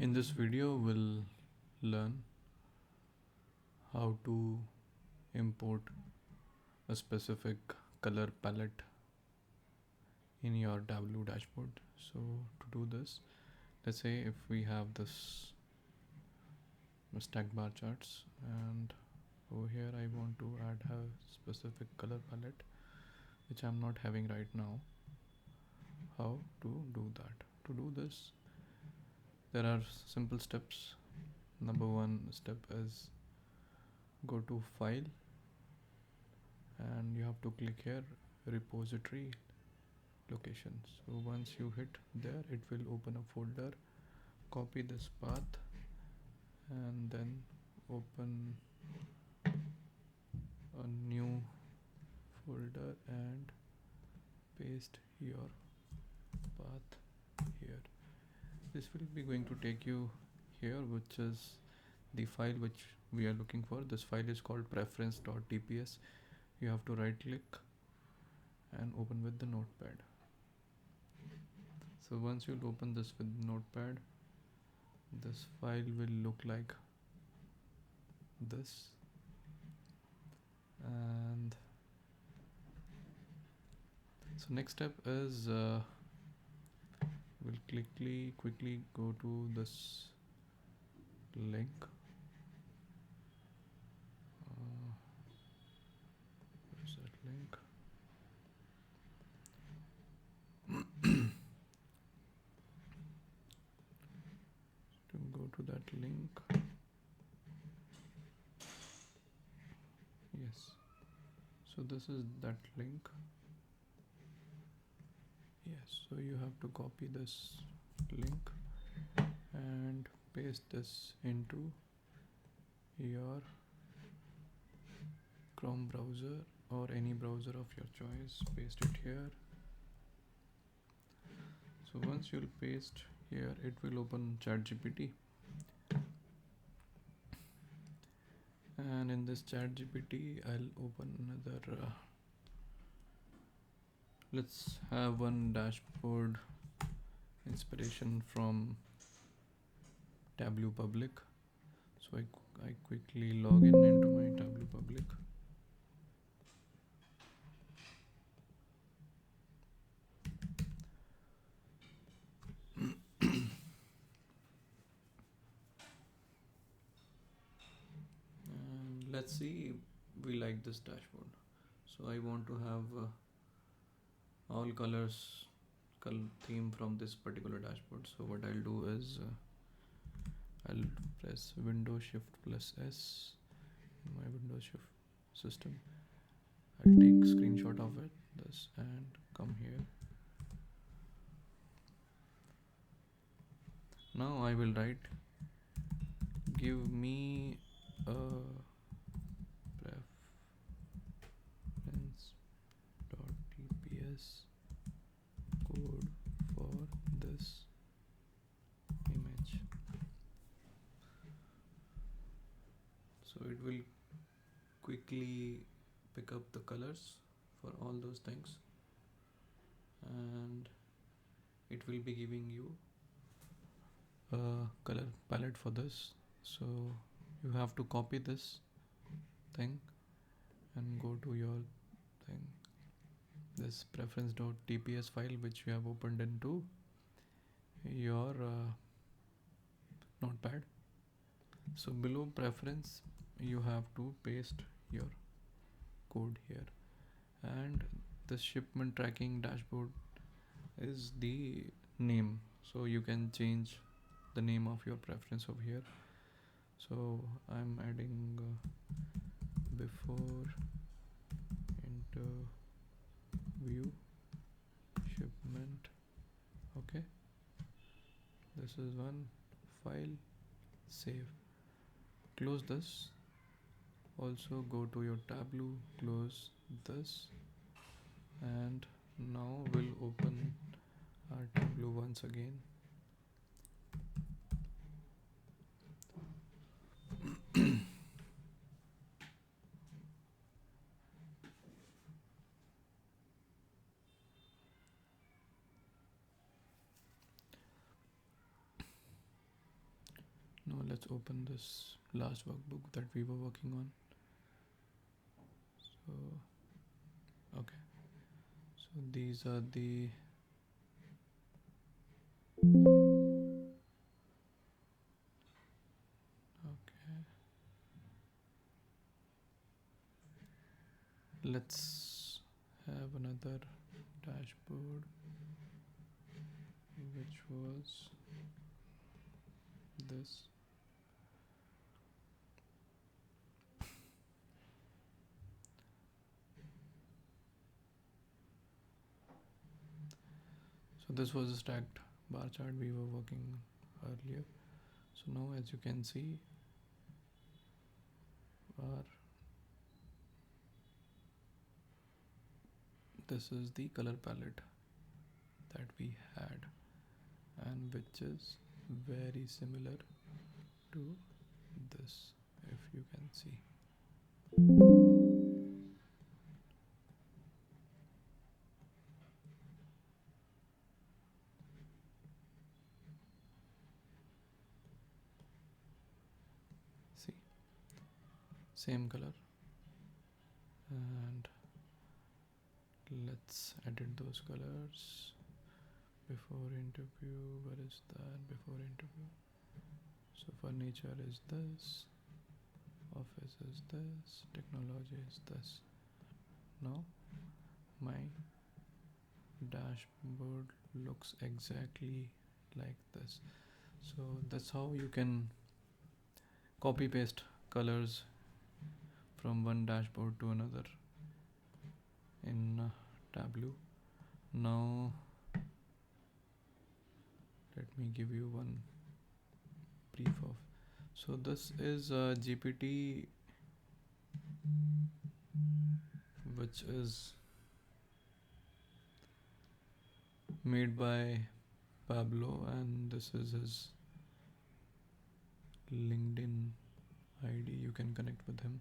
In this video, we'll learn how to import a specific color palette in your Tableau dashboard. So to do this, let's say if we have this stack bar charts, and over here I want to add a specific color palette which I'm not having right now. How to do that? To do this, there are simple steps. Number one step is go to file and you have to click here repository location. So once you hit there, it will open a folder. Copy this path and then open a new folder and paste your path here. This will be going to take you here, which is the file which we are looking for. This file is called preference.tps. You have to right click and open with the notepad. So once you open this with notepad, this file will look like this, and so next step is we'll quickly go to this link. Where's that link? To go to that link, yes, so this is that link. Yes, so you have to copy this link and paste this into your Chrome browser or any browser of your choice. Paste it here. So once you'll paste here, it will open ChatGPT, and in this ChatGPT I'll open another let's have one dashboard inspiration from Tableau Public. So I quickly log in into my Tableau Public. And let's see, we like this dashboard. So I want to have all colors theme from this particular dashboard. So what I'll do is I'll press Windows Shift plus S in my Windows Shift system. I'll take screenshot of it, this, and come here. Now I will write, give me a preference.tps code for this image. So it will quickly pick up the colors for all those things, and it will be giving you a color palette for this. So you have to copy this thing and go to your thing, this preference.tps file which you have opened into your notepad. So below preference you have to paste your code here, and the shipment tracking dashboard is the name, so you can change the name of your preference over here. So I'm adding before interview shipment. Okay, this is one file. Save, close this. Also go to your Tableau, close this, and now we'll open our Tableau once again. Now let's open this last workbook that we were working on. So okay, so these are the okay, let's have another dashboard which was this. So this was a stacked bar chart we were working earlier. So now as you can see, our this is the color palette that we had, and which is very similar to this, if you can see. See, same color. And let's edit those colors. Before interview, where is that? Before interview. So furniture is this, office is this, technology is this. Now my dashboard looks exactly like this. So that's how you can copy paste colors from one dashboard to another in Tableau. Now let me give you one brief of. So this is a GPT which is made by Pablo, and this is his LinkedIn ID. You can connect with him.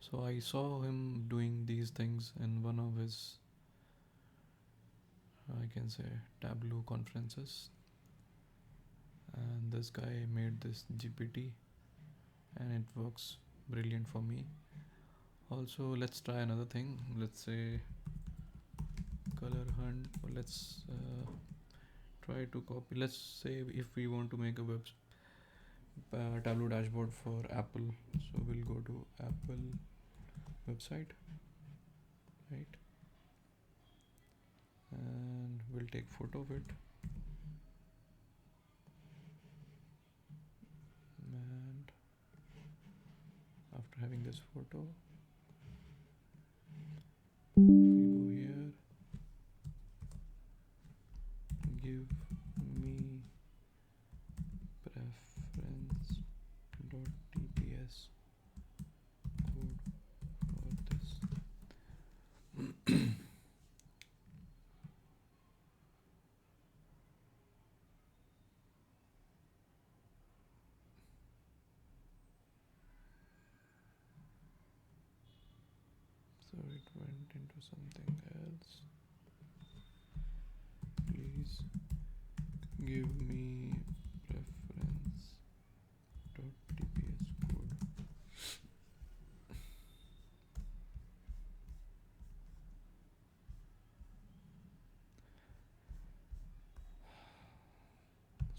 So I saw him doing these things in one of his, I can say, Tableau conferences. And this guy made this GPT and it works brilliant for me. Also, let's try another thing. Let's say color hunt. Let's try to copy. Let's say if we want to make a Tableau dashboard for Apple. So we'll go to Apple website, right? And we'll take photo of it. And after having this photo, we'll go here, give me preference.tps code for this. So it went into something else. Please give me preference.tps code.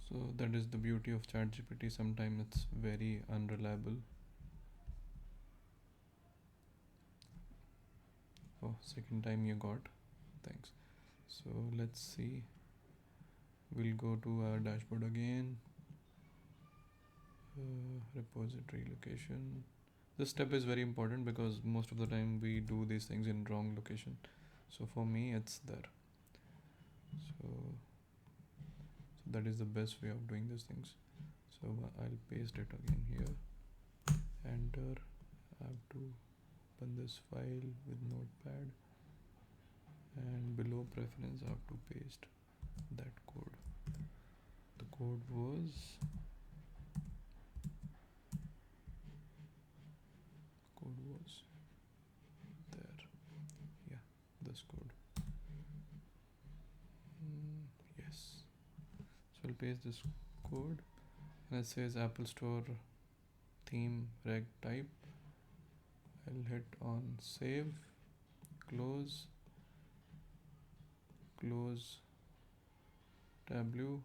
So that is the beauty of ChatGPT. Sometimes it's very unreliable. Oh, second time you got. Thanks. So let's see. We'll go to our dashboard again. Repository location. This step is very important because most of the time we do these things in wrong location. So for me, it's there. So that is the best way of doing these things. So I'll paste it again here. Enter. I have to open this file with Notepad. And below preference, I have to paste that code. The code was there. Yeah, this code. Yes. So I'll paste this code and it says Apple Store theme reg type. I'll hit on save, close, close Tableau.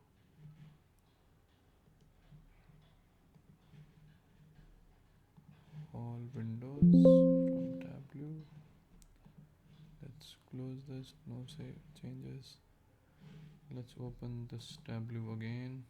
All windows from Tableau. Let's close this, no save changes. Let's open this Tableau again.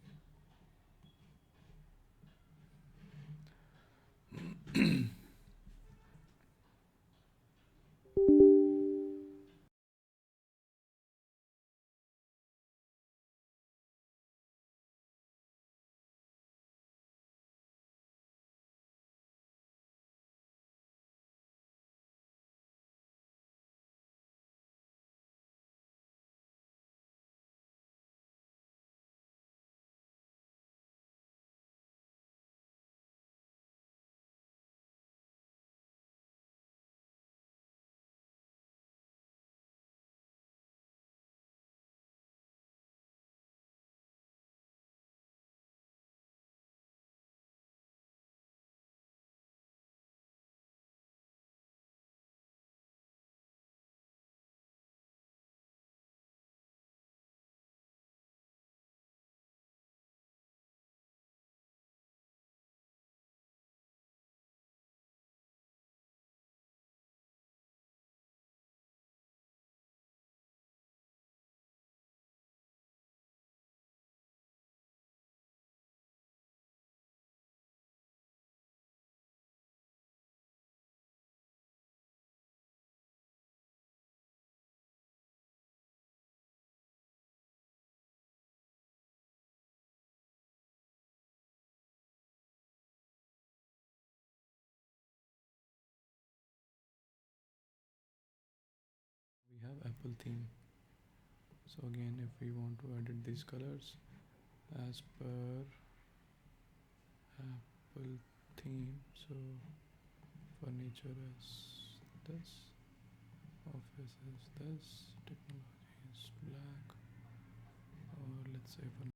We have Apple theme. So again, if we want to edit these colors as per Apple theme, so furniture is this, office is this, technology is black, or let's say